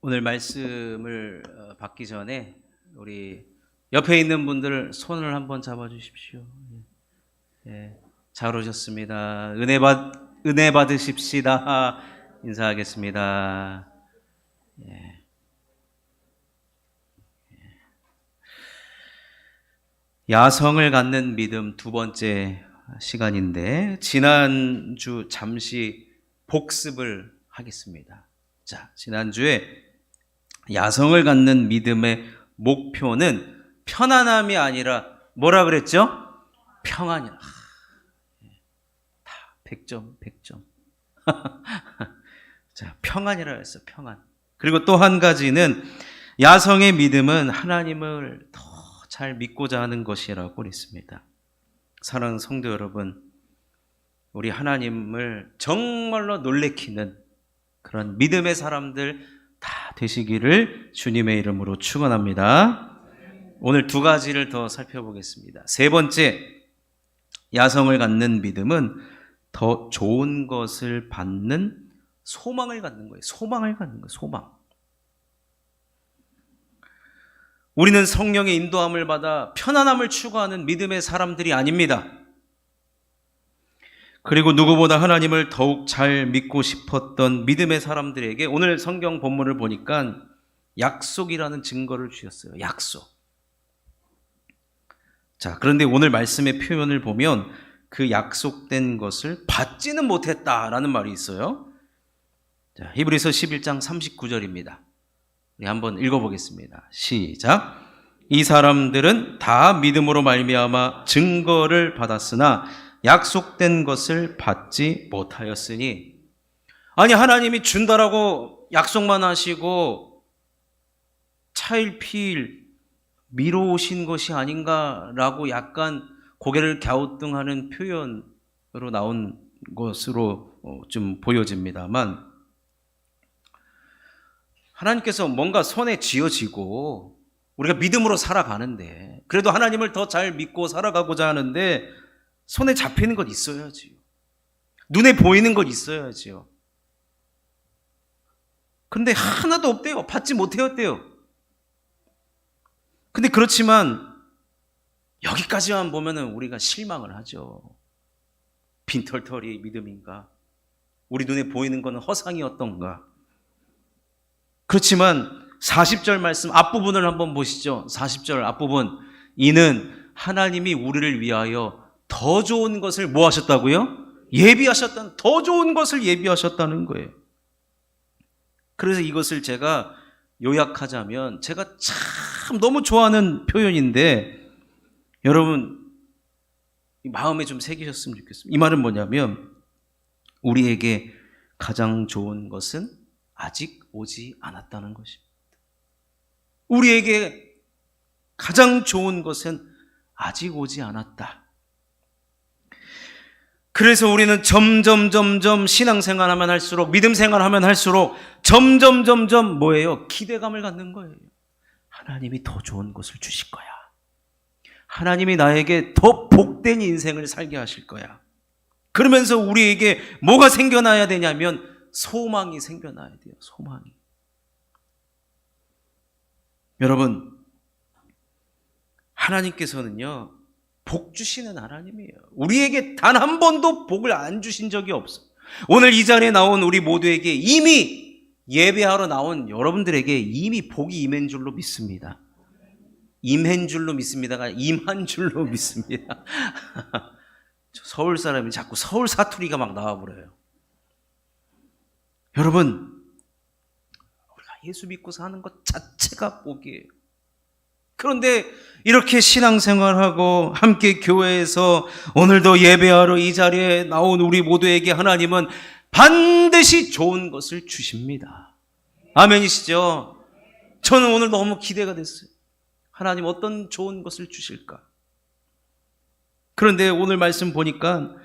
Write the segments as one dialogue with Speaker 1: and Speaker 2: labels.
Speaker 1: 오늘 말씀을 받기 전에 우리 옆에 있는 분들 손을 한번 잡아 주십시오. 예, 잘 오셨습니다. 은혜 받으십시다. 인사하겠습니다. 예. 야성을 갖는 믿음 두 번째 시간인데 지난주 잠시 복습을 하겠습니다. 자, 지난주에 야성을 갖는 믿음의 목표는 편안함이 아니라 뭐라 그랬죠? 평안이라. 다 100점, 100점. 자, 평안이라 했어, 평안. 그리고 또 한 가지는 야성의 믿음은 하나님을 더 잘 믿고자 하는 것이라고 그랬습니다. 사랑하는 성도 여러분, 우리 하나님을 정말로 놀래키는 그런 믿음의 사람들 다 되시기를 주님의 이름으로 축원합니다. 오늘 두 가지를 더 살펴보겠습니다. 세 번째, 야성을 갖는 믿음은 더 좋은 것을 받는 소망을 갖는 거예요. 소망을 갖는 거예요. 소망. 우리는 성령의 인도함을 받아 편안함을 추구하는 믿음의 사람들이 아닙니다. 그리고 누구보다 하나님을 더욱 잘 믿고 싶었던 믿음의 사람들에게 오늘 성경 본문을 보니까 약속이라는 증거를 주셨어요. 약속. 자, 그런데 오늘 말씀의 표현을 보면 그 약속된 것을 받지는 못했다라는 말이 있어요. 자, 히브리서 11장 39절입니다. 우리 한번 읽어보겠습니다. 시작. 이 사람들은 다 믿음으로 말미암아 증거를 받았으나 약속된 것을 받지 못하였으니. 아니, 하나님이 준다라고 약속만 하시고 차일피일 미뤄오신 것이 아닌가라고 약간 고개를 갸우뚱하는 표현으로 나온 것으로 좀 보여집니다만, 하나님께서 뭔가 손에 쥐어지고 우리가 믿음으로 살아가는데, 그래도 하나님을 더 잘 믿고 살아가고자 하는데 손에 잡히는 것 있어야지요. 눈에 보이는 것 있어야지요. 근데 하나도 없대요. 받지 못해왔대요. 근데 그렇지만 여기까지만 보면은 우리가 실망을 하죠. 빈털터리 믿음인가? 우리 눈에 보이는 것은 허상이었던가? 그렇지만 40절 말씀 앞부분을 한번 보시죠. 40절 앞부분. 이는 하나님이 우리를 위하여 더 좋은 것을 뭐 하셨다고요? 예비하셨다는, 더 좋은 것을 예비하셨다는 거예요. 그래서 이것을 제가 요약하자면, 제가 참 너무 좋아하는 표현인데 여러분 마음에 좀 새기셨으면 좋겠습니다. 이 말은 뭐냐면, 우리에게 가장 좋은 것은 아직 오지 않았다는 것입니다. 우리에게 가장 좋은 것은 아직 오지 않았다. 그래서 우리는 점점 신앙생활하면 할수록, 믿음 생활하면 할수록 점점 뭐예요? 기대감을 갖는 거예요. 하나님이 더 좋은 것을 주실 거야. 하나님이 나에게 더 복된 인생을 살게 하실 거야. 그러면서 우리에게 뭐가 생겨나야 되냐면 소망이 생겨나야 돼요. 소망이. 여러분, 하나님께서는요, 복 주시는 하나님이에요. 우리에게 단 한 번도 복을 안 주신 적이 없어요. 오늘 이 자리에 나온 우리 모두에게 이미 예배하러 나온 여러분들에게 이미 복이 임한 줄로 믿습니다. 임한 줄로 믿습니다가 임한 줄로 믿습니다. 서울 사람이 자꾸 서울 사투리가 막 나와버려요. 여러분, 우리가 예수 믿고 사는 것 자체가 복이에요. 그런데 이렇게 신앙생활하고 함께 교회에서 오늘도 예배하러 이 자리에 나온 우리 모두에게 하나님은 반드시 좋은 것을 주십니다. 아멘이시죠? 저는 오늘 너무 기대가 됐어요. 하나님 어떤 좋은 것을 주실까? 그런데 오늘 말씀 보니까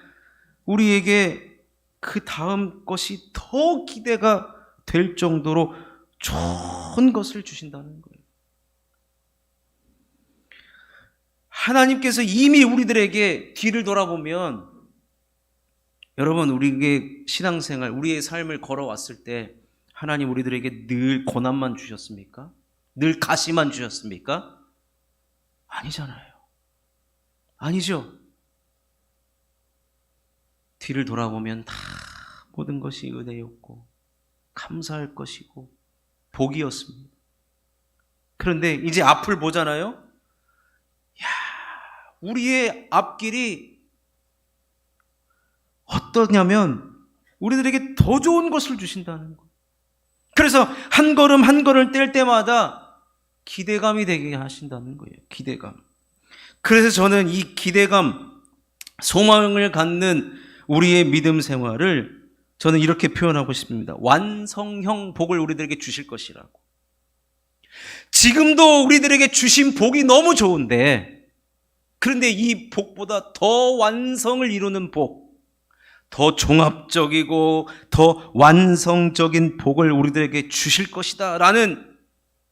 Speaker 1: 우리에게 그 다음 것이 더 기대가 될 정도로 좋은 것을 주신다는 거예요. 하나님께서 이미 우리들에게 뒤를 돌아보면, 여러분, 우리에게 신앙생활, 우리의 삶을 걸어왔을 때 하나님 우리들에게 늘 고난만 주셨습니까? 늘 가시만 주셨습니까? 아니잖아요. 아니죠. 뒤를 돌아보면 다 모든 것이 은혜였고 감사할 것이고 복이었습니다. 그런데 이제 앞을 보잖아요. 야, 우리의 앞길이 어떠냐면 우리들에게 더 좋은 것을 주신다는 거예요. 그래서 한 걸음 한 걸음 뗄 때마다 기대감이 되게 하신다는 거예요. 기대감. 그래서 저는 이 기대감, 소망을 갖는 우리의 믿음 생활을 저는 이렇게 표현하고 싶습니다. 완성형 복을 우리들에게 주실 것이라고. 지금도 우리들에게 주신 복이 너무 좋은데, 그런데 이 복보다 더 완성을 이루는 복, 더 종합적이고 더 완성적인 복을 우리들에게 주실 것이다 라는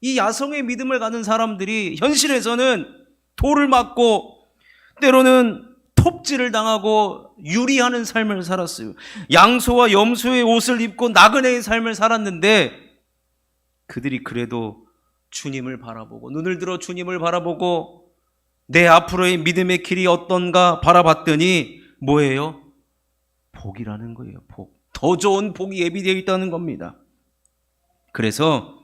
Speaker 1: 이 야성의 믿음을 가진 사람들이 현실에서는 돌을 맞고 때로는 톱질을 당하고 유리하는 삶을 살았어요. 양소와 염소의 옷을 입고 나그네의 삶을 살았는데 그들이 그래도 주님을 바라보고 눈을 들어 주님을 바라보고 내 앞으로의 믿음의 길이 어떤가 바라봤더니 뭐예요? 복이라는 거예요. 복. 더 좋은 복이 예비되어 있다는 겁니다. 그래서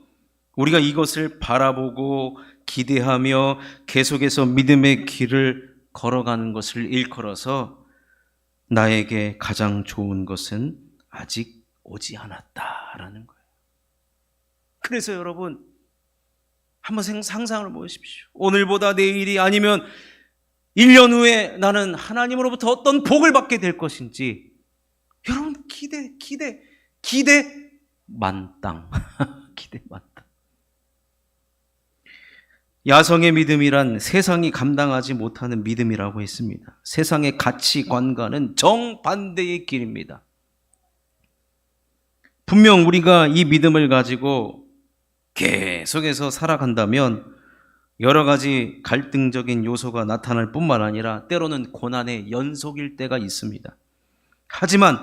Speaker 1: 우리가 이것을 바라보고 기대하며 계속해서 믿음의 길을 걸어가는 것을 일컬어서 나에게 가장 좋은 것은 아직 오지 않았다라는 거예요. 그래서 여러분 한번 상상을 해보십시오. 오늘보다 내일이 아니면 1년 후에 나는 하나님으로부터 어떤 복을 받게 될 것인지 여러분 기대 만땅 기대 만땅. 야성의 믿음이란 세상이 감당하지 못하는 믿음이라고 했습니다. 세상의 가치관과는 정반대의 길입니다. 분명 우리가 이 믿음을 가지고 계속해서 살아간다면 여러 가지 갈등적인 요소가 나타날 뿐만 아니라 때로는 고난의 연속일 때가 있습니다. 하지만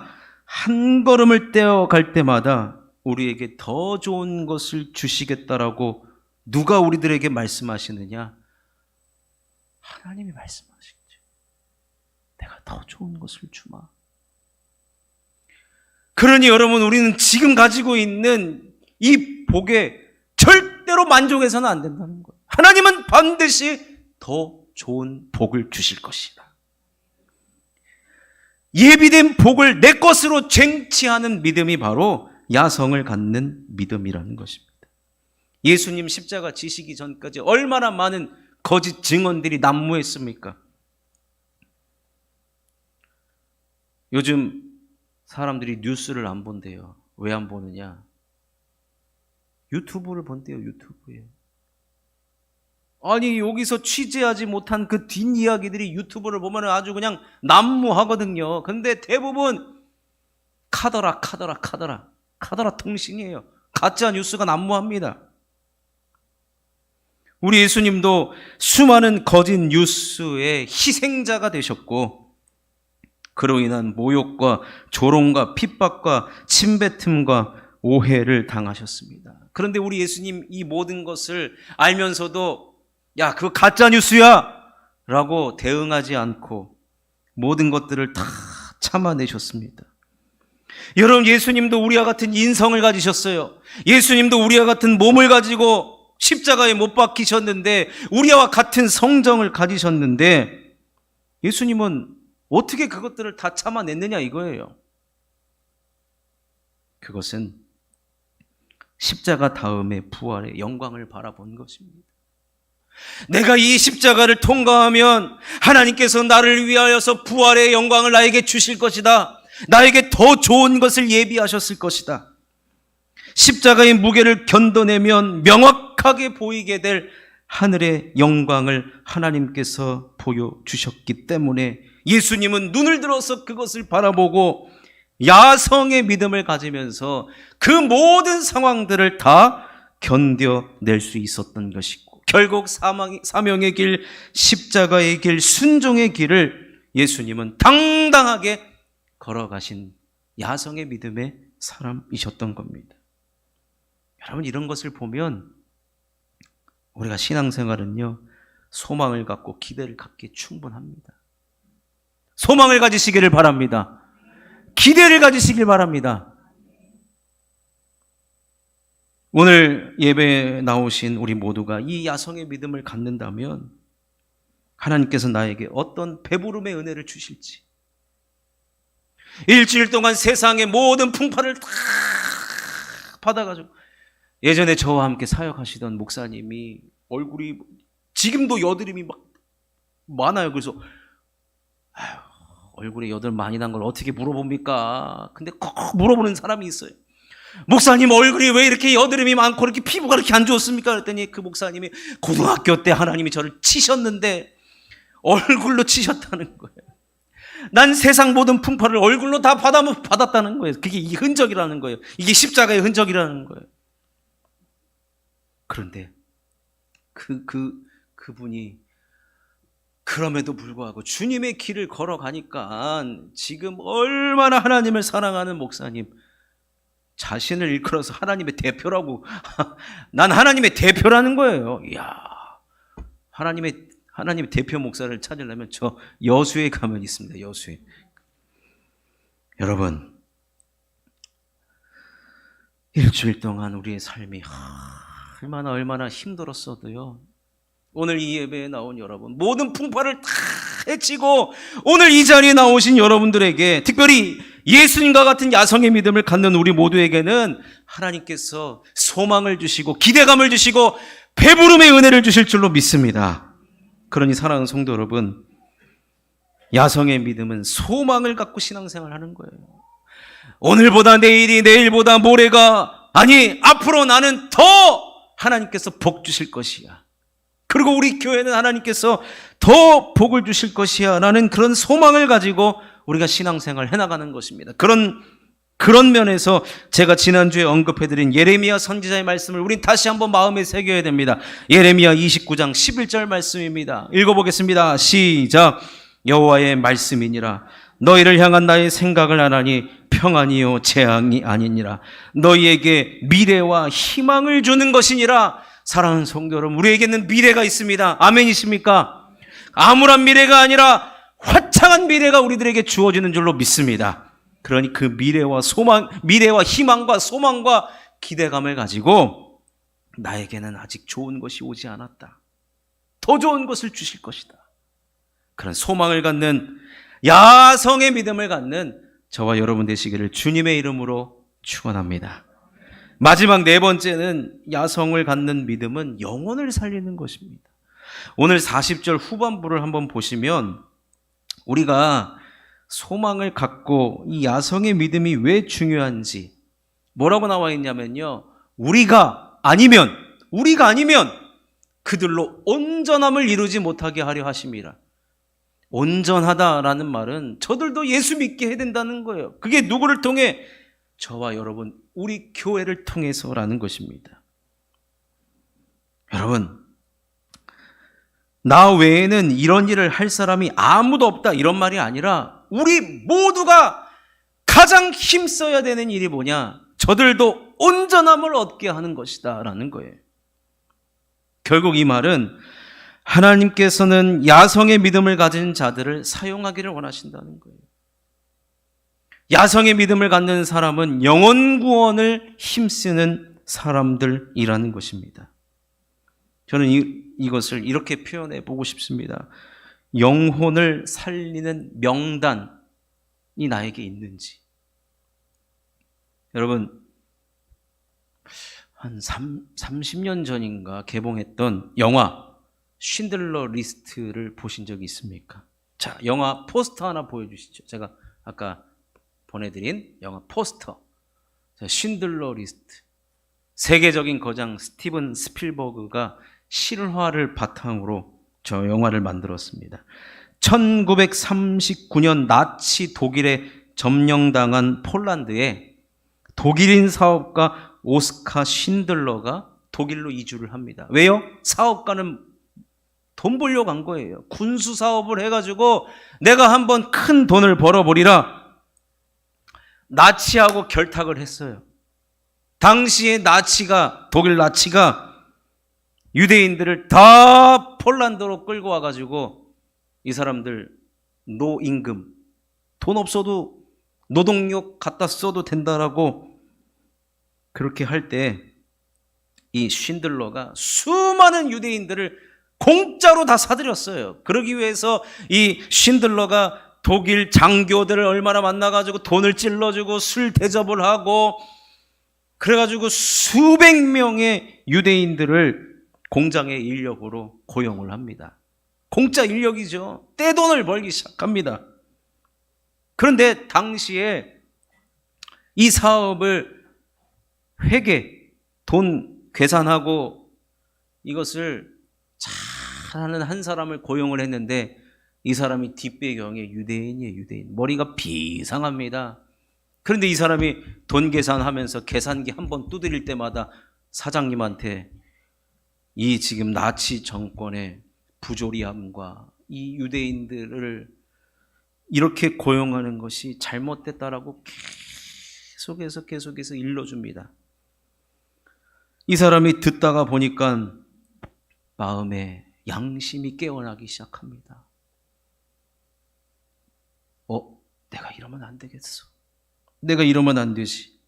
Speaker 1: 한 걸음을 떼어갈 때마다 우리에게 더 좋은 것을 주시겠다라고 누가 우리들에게 말씀하시느냐? 하나님이 말씀하시죠. 내가 더 좋은 것을 주마. 그러니 여러분 우리는 지금 가지고 있는 이 복에 절대로 만족해서는 안 된다는 거예요. 하나님은 반드시 더 좋은 복을 주실 것이다. 예비된 복을 내 것으로 쟁취하는 믿음이 바로 야성을 갖는 믿음이라는 것입니다. 예수님 십자가 지시기 전까지 얼마나 많은 거짓 증언들이 난무했습니까? 요즘 사람들이 뉴스를 안 본대요. 왜 안 보느냐? 유튜브를 본대요. 유튜브에. 아니 여기서 취재하지 못한 그 뒷이야기들이 유튜브를 보면 아주 그냥 난무하거든요. 근데 대부분 카더라 통신이에요. 가짜 뉴스가 난무합니다. 우리 예수님도 수많은 거짓 뉴스의 희생자가 되셨고 그로 인한 모욕과 조롱과 핍박과 침뱉음과 오해를 당하셨습니다. 그런데 우리 예수님 이 모든 것을 알면서도 야, 그거 가짜 뉴스야! 라고 대응하지 않고 모든 것들을 다 참아내셨습니다. 여러분, 예수님도 우리와 같은 인성을 가지셨어요. 예수님도 우리와 같은 몸을 가지고 십자가에 못 박히셨는데 우리와 같은 성정을 가지셨는데 예수님은 어떻게 그것들을 다 참아냈느냐 이거예요. 그것은 십자가 다음에 부활의 영광을 바라본 것입니다. 내가 이 십자가를 통과하면 하나님께서 나를 위하여서 부활의 영광을 나에게 주실 것이다. 나에게 더 좋은 것을 예비하셨을 것이다. 십자가의 무게를 견뎌내면 명확하게 보이게 될 하늘의 영광을 하나님께서 보여주셨기 때문에 예수님은 눈을 들어서 그것을 바라보고 야성의 믿음을 가지면서 그 모든 상황들을 다 견뎌낼 수 있었던 것이고 결국 사명의 길, 십자가의 길, 순종의 길을 예수님은 당당하게 걸어가신 야성의 믿음의 사람이셨던 겁니다. 여러분, 이런 것을 보면 우리가 신앙생활은요, 소망을 갖고 기대를 갖기에 충분합니다. 소망을 가지시기를 바랍니다. 기대를 가지시길 바랍니다. 오늘 예배에 나오신 우리 모두가 이 야성의 믿음을 갖는다면 하나님께서 나에게 어떤 배부름의 은혜를 주실지, 일주일 동안 세상의 모든 풍파를 다 받아가지고, 예전에 저와 함께 사역하시던 목사님이 얼굴이 지금도 여드름이 막 많아요. 그래서 얼굴에 여드름 많이 난 걸 어떻게 물어봅니까? 근데 꼭 물어보는 사람이 있어요. 목사님, 얼굴이 왜 이렇게 여드름이 많고 이렇게 피부가 이렇게 안 좋습니까? 그랬더니 그 목사님이 고등학교 때 하나님이 저를 치셨는데 얼굴로 치셨다는 거예요. 난 세상 모든 풍파를 얼굴로 다 받았다는 거예요. 그게 이 흔적이라는 거예요. 이게 십자가의 흔적이라는 거예요. 그런데 그분이 그럼에도 불구하고 주님의 길을 걸어가니까 지금 얼마나 하나님을 사랑하는 목사님, 자신을 일컬어서 하나님의 대표라고 난 하나님의 대표라는 거예요. 이야, 하나님의 대표 목사를 찾으려면 저 여수에 가면 있습니다. 여수에. 여러분, 일주일 동안 우리의 삶이 얼마나 힘들었어도요, 오늘 이 예배에 나온 여러분, 모든 풍파를 다 헤치고 오늘 이 자리에 나오신 여러분들에게, 특별히 예수님과 같은 야성의 믿음을 갖는 우리 모두에게는 하나님께서 소망을 주시고 기대감을 주시고 배부름의 은혜를 주실 줄로 믿습니다. 그러니 사랑하는 성도 여러분, 야성의 믿음은 소망을 갖고 신앙생활을 하는 거예요. 오늘보다 내일이, 내일보다 모레가, 아니 앞으로 나는 더 하나님께서 복 주실 것이야, 그리고 우리 교회는 하나님께서 더 복을 주실 것이야 라는 그런 소망을 가지고 우리가 신앙생활을 해나가는 것입니다. 그런 면에서 제가 지난주에 언급해드린 예레미야 선지자의 말씀을 우린 다시 한번 마음에 새겨야 됩니다. 예레미야 29장 11절 말씀입니다. 읽어보겠습니다. 시작. 여호와의 말씀이니라. 너희를 향한 나의 생각을 하나니 평안이요 재앙이 아니니라. 너희에게 미래와 희망을 주는 것이니라. 사랑하는 성도 여러분, 우리에게는 미래가 있습니다. 아멘이십니까? 암울한 미래가 아니라 화창한 미래가 우리들에게 주어지는 줄로 믿습니다. 그러니 그 미래와 희망과 소망과 기대감을 가지고 나에게는 아직 좋은 것이 오지 않았다, 더 좋은 것을 주실 것이다, 그런 소망을 갖는 야성의 믿음을 갖는 저와 여러분 되시기를 주님의 이름으로 축원합니다. 마지막 네 번째는, 야성을 갖는 믿음은 영혼을 살리는 것입니다. 오늘 40절 후반부를 한번 보시면 우리가 소망을 갖고 이 야성의 믿음이 왜 중요한지, 뭐라고 나와 있냐면요, 우리가 아니면 그들로 온전함을 이루지 못하게 하려 하심이라. 온전하다라는 말은 저들도 예수 믿게 해야 된다는 거예요. 그게 누구를 통해? 저와 여러분, 우리 교회를 통해서라는 것입니다. 여러분, 나 외에는 이런 일을 할 사람이 아무도 없다, 이런 말이 아니라 우리 모두가 가장 힘써야 되는 일이 뭐냐? 저들도 온전함을 얻게 하는 것이다 라는 거예요. 결국 이 말은 하나님께서는 야성의 믿음을 가진 자들을 사용하기를 원하신다는 거예요. 야성의 믿음을 갖는 사람은 영혼 구원을 힘쓰는 사람들이라는 것입니다. 저는 이것을 이렇게 표현해 보고 싶습니다. 영혼을 살리는 명단이 나에게 있는지. 여러분, 한 30년 전인가 개봉했던 영화 쉰들러 리스트를 보신 적이 있습니까? 자, 영화 포스터 하나 보여주시죠. 제가 아까 보내드린 영화 포스터. 자, 쉰들러 리스트. 세계적인 거장 스티븐 스필버그가 실화를 바탕으로 저 영화를 만들었습니다. 1939년 나치 독일에 점령당한 폴란드에 독일인 사업가 오스카 쉰들러가 독일로 이주를 합니다. 왜요? 사업가는 돈 벌려고 간 거예요. 군수 사업을 해가지고 내가 한번 큰 돈을 벌어버리라 나치하고 결탁을 했어요. 당시에 독일 나치가 유대인들을 다 폴란드로 끌고 와가지고 이 사람들 노임금, 돈 없어도 노동력 갖다 써도 된다라고 그렇게 할 때 이 쉰들러가 수많은 유대인들을 공짜로 다 사들였어요. 그러기 위해서 이 쉰들러가 독일 장교들을 얼마나 만나가지고 돈을 찔러주고 술 대접을 하고 그래가지고 수백 명의 유대인들을 공장의 인력으로 고용을 합니다. 공짜 인력이죠. 떼돈을 벌기 시작합니다. 그런데 당시에 이 사업을 돈 계산하고 이것을 잘하는 한 사람을 고용을 했는데 이 사람이 뒷배경에 유대인이에요. 유대인. 머리가 비상합니다. 그런데 이 사람이 돈 계산하면서 계산기 한번 두드릴 때마다 사장님한테 이 지금 나치 정권의 부조리함과 이 유대인들을 이렇게 고용하는 것이 잘못됐다라고 계속해서 일러줍니다. 이 사람이 듣다가 보니까 마음에 양심이 깨어나기 시작합니다. 내가 이러면 안 되겠어. 내가 이러면 안 되지.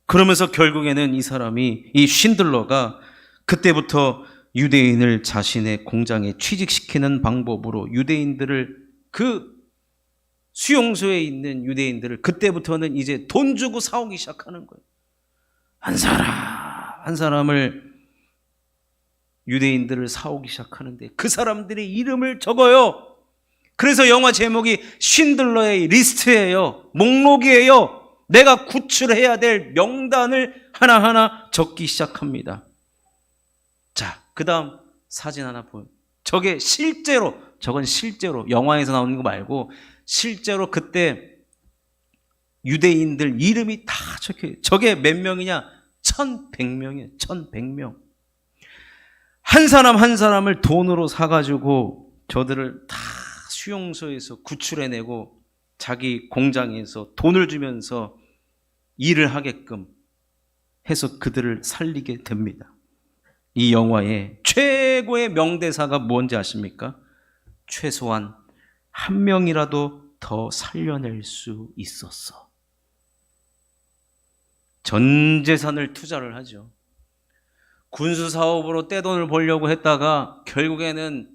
Speaker 1: 그러면서 결국에는 이 쉰들러가 그때부터 유대인을 자신의 공장에 취직시키는 방법으로 유대인들을 그 수용소에 있는 유대인들을 그때부터는 이제 돈 주고 사오기 시작하는 거예요. 한 사람을 유대인들을 사오기 시작하는데 그 사람들의 이름을 적어요. 그래서 영화 제목이 쉰들러의 리스트예요. 목록이에요. 내가 구출해야 될 명단을 하나하나 적기 시작합니다. 자, 그 다음 사진 하나 보여요. 저건 실제로 영화에서 나오는 거 말고 실제로 그때 유대인들 이름이 다 적혀요. 저게 몇 명이냐? 1,100명이에요. 1,100명. 한 사람 한 사람을 돈으로 사가지고 저들을 다 수용소에서 구출해내고 자기 공장에서 돈을 주면서 일을 하게끔 해서 그들을 살리게 됩니다. 이 영화의 최고의 명대사가 뭔지 아십니까? 최소한 한 명이라도 더 살려낼 수 있었어. 전 재산을 투자를 하죠. 군수사업으로 떼돈을 벌려고 했다가 결국에는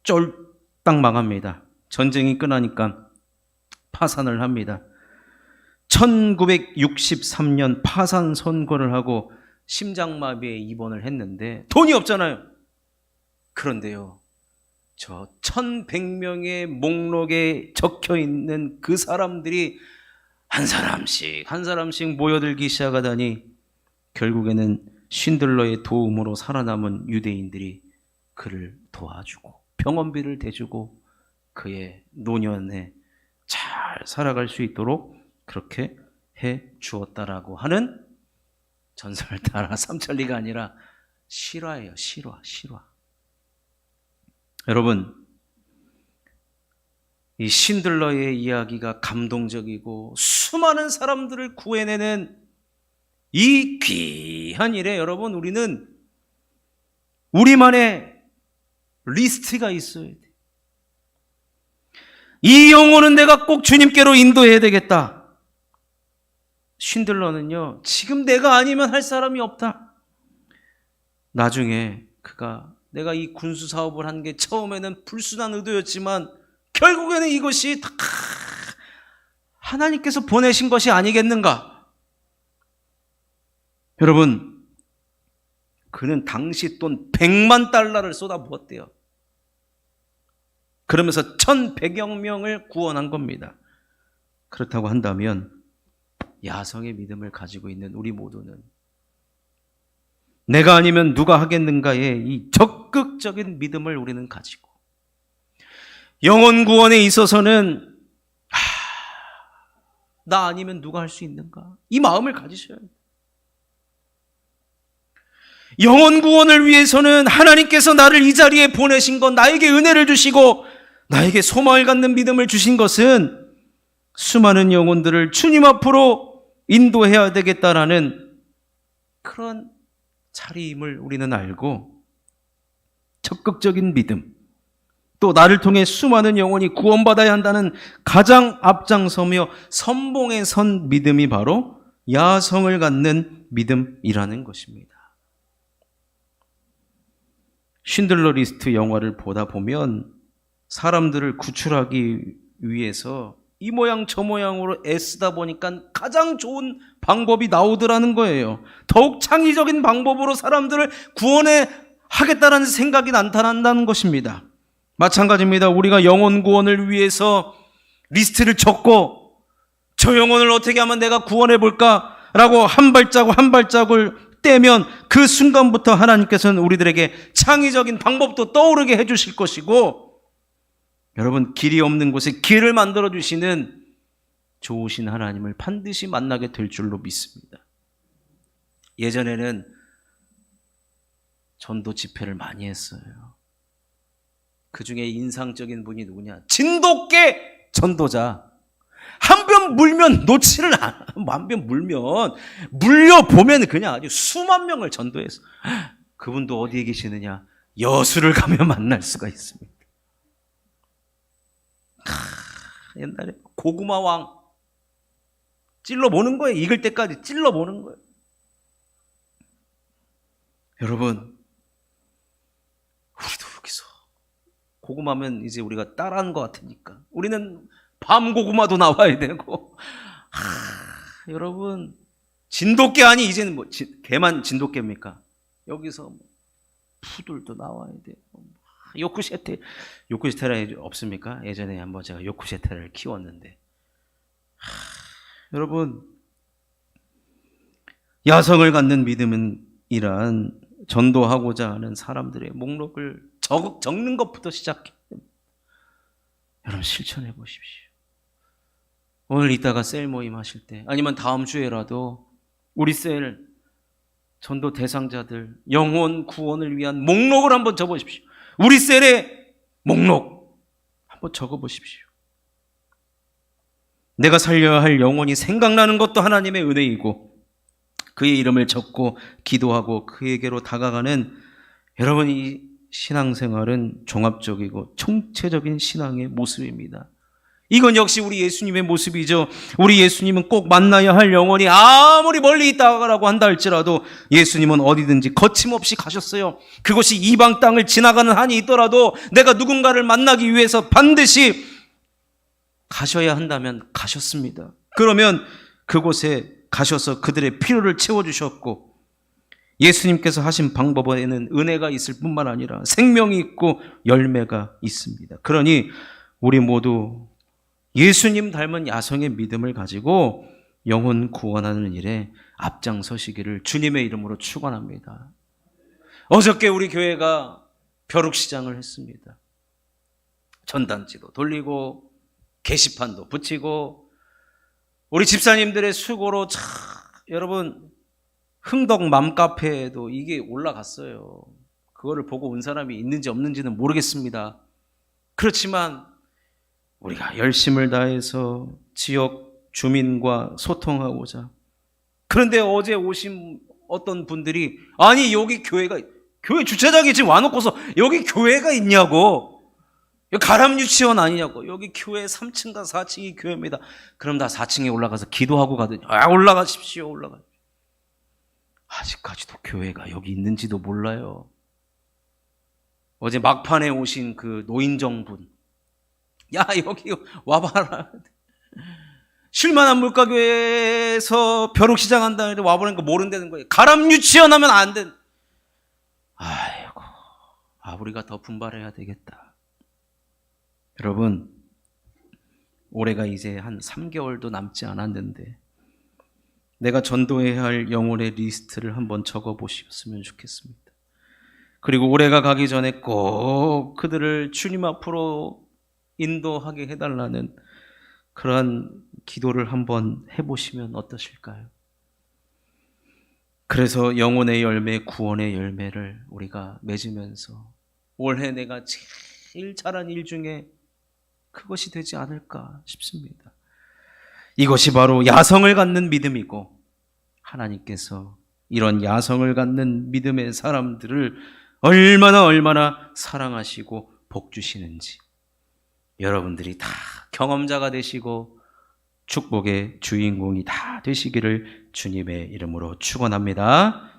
Speaker 1: 쫄딱 망합니다. 전쟁이 끝나니까 파산을 합니다. 1963년 파산 선고를 하고 심장마비에 입원을 했는데 돈이 없잖아요. 그런데요, 저 1,100명의 목록에 적혀있는 그 사람들이 한 사람씩 모여들기 시작하다니 결국에는 쉰들러의 도움으로 살아남은 유대인들이 그를 도와주고 병원비를 대주고 그의 노년에 잘 살아갈 수 있도록 그렇게 해 주었다라고 하는 전설을 따라 삼천리가 아니라 실화예요. 실화. 여러분, 이 쉰들러의 이야기가 감동적이고 수많은 사람들을 구해내는 이 귀한 일에 여러분, 우리는 우리만의 리스트가 있어야 돼. 이 영혼은 내가 꼭 주님께로 인도해야 되겠다. 쉰들러는요, 지금 내가 아니면 할 사람이 없다. 나중에 내가 이 군수 사업을 한 게 처음에는 불순한 의도였지만 결국에는 이것이 다 하나님께서 보내신 것이 아니겠는가? 여러분, 그는 당시 돈 100만 달러를 쏟아부었대요. 그러면서 1,100여 명을 구원한 겁니다. 그렇다고 한다면 야성의 믿음을 가지고 있는 우리 모두는 내가 아니면 누가 하겠는가의 이 적극적인 믿음을 우리는 가지고 영혼 구원에 있어서는 나 아니면 누가 할 수 있는가? 이 마음을 가지셔야 돼요. 영혼 구원을 위해서는 하나님께서 나를 이 자리에 보내신 것, 나에게 은혜를 주시고 나에게 소망을 갖는 믿음을 주신 것은 수많은 영혼들을 주님 앞으로 인도해야 되겠다라는 그런 자리임을 우리는 알고 적극적인 믿음, 또 나를 통해 수많은 영혼이 구원받아야 한다는 가장 앞장서며 선봉에 선 믿음이 바로 야성을 갖는 믿음이라는 것입니다. 쉰들러 리스트 영화를 보다 보면 사람들을 구출하기 위해서 이 모양 저 모양으로 애쓰다 보니까 가장 좋은 방법이 나오더라는 거예요. 더욱 창의적인 방법으로 사람들을 구원해 하겠다라는 생각이 나타난다는 것입니다. 마찬가지입니다. 우리가 영혼 구원을 위해서 리스트를 적고 저 영혼을 어떻게 하면 내가 구원해 볼까라고 한 발자국 한 발자국을 떼면 그 순간부터 하나님께서는 우리들에게 창의적인 방법도 떠오르게 해주실 것이고, 여러분, 길이 없는 곳에 길을 만들어 주시는 좋으신 하나님을 반드시 만나게 될 줄로 믿습니다. 예전에는 전도 집회를 많이 했어요. 그 중에 인상적인 분이 누구냐? 진돗개 전도자. 한 번 물면 놓지를 않아. 한 번 물면 물려보면 그냥 아주 수만 명을 전도해서. 그분도 어디에 계시느냐? 여수를 가면 만날 수가 있습니다. 옛날에 고구마 왕 찔러보는 거예요. 익을 때까지 찔러보는 거예요. 여러분, 우리도 여기서 고구마면 이제 우리가 따라하는 것 같으니까 우리는 밤 고구마도 나와야 되고, 여러분, 진돗개 아니 이제는 뭐 개만 진돗개입니까? 여기서 뭐 푸들도 나와야 되고, 요쿠시테라 없습니까? 예전에 한번 제가 요쿠시테라를 키웠는데, 여러분, 야성을 갖는 믿음은 이란 전도하고자 하는 사람들의 목록을 적는 것부터 시작해. 여러분, 실천해 보십시오. 오늘 이따가 셀 모임 하실 때, 아니면 다음 주에라도 우리 셀 전도 대상자들 영혼 구원을 위한 목록을 한번 적어보십시오. 우리 셀의 목록 한번 적어보십시오. 내가 살려야 할 영혼이 생각나는 것도 하나님의 은혜이고, 그의 이름을 적고 기도하고 그에게로 다가가는 여러분, 이 신앙생활은 종합적이고 총체적인 신앙의 모습입니다. 이건 역시 우리 예수님의 모습이죠. 우리 예수님은 꼭 만나야 할 영혼이 아무리 멀리 있다고 한다 할지라도 예수님은 어디든지 거침없이 가셨어요. 그것이 이방 땅을 지나가는 한이 있더라도 내가 누군가를 만나기 위해서 반드시 가셔야 한다면 가셨습니다. 그러면 그곳에 가셔서 그들의 필요를 채워주셨고, 예수님께서 하신 방법에는 은혜가 있을 뿐만 아니라 생명이 있고 열매가 있습니다. 그러니 우리 모두 예수님 닮은 야성의 믿음을 가지고 영혼 구원하는 일에 앞장서시기를 주님의 이름으로 축원합니다. 어저께 우리 교회가 벼룩시장을 했습니다. 전단지도 돌리고 게시판도 붙이고, 우리 집사님들의 수고로 여러분, 흥덕 맘카페에도 이게 올라갔어요. 그거를 보고 온 사람이 있는지 없는지는 모르겠습니다. 그렇지만 우리가 열심을 다해서 지역 주민과 소통하고자. 그런데 어제 오신 어떤 분들이, 아니 여기 교회 주차장에 지금 와놓고서 여기 교회가 있냐고, 여기 가람 유치원 아니냐고, 여기 교회 3층과 4층이 교회입니다. 그럼 다 4층에 올라가서 기도하고 가더니, 올라가십시오. 아직까지도 교회가 여기 있는지도 몰라요. 어제 막판에 오신 그 노인정분, 야 여기 와봐라. 쉴만한 물가교회에서 벼룩시장 한다는데 와보니까 모른다는 거예요. 가람 유치원 하면 안 된. 아이고, 우리가 더 분발해야 되겠다. 여러분, 올해가 이제 한 3개월도 남지 않았는데 내가 전도해야 할 영혼의 리스트를 한번 적어보셨으면 좋겠습니다. 그리고 올해가 가기 전에 꼭 그들을 주님 앞으로 인도하게 해달라는 그러한 기도를 한번 해보시면 어떠실까요? 그래서 영혼의 열매, 구원의 열매를 우리가 맺으면서 올해 내가 제일 잘한 일 중에 그것이 되지 않을까 싶습니다. 이것이 바로 야성을 갖는 믿음이고, 하나님께서 이런 야성을 갖는 믿음의 사람들을 얼마나 사랑하시고 복 주시는지 여러분들이 다 경험자가 되시고 축복의 주인공이 다 되시기를 주님의 이름으로 축원합니다.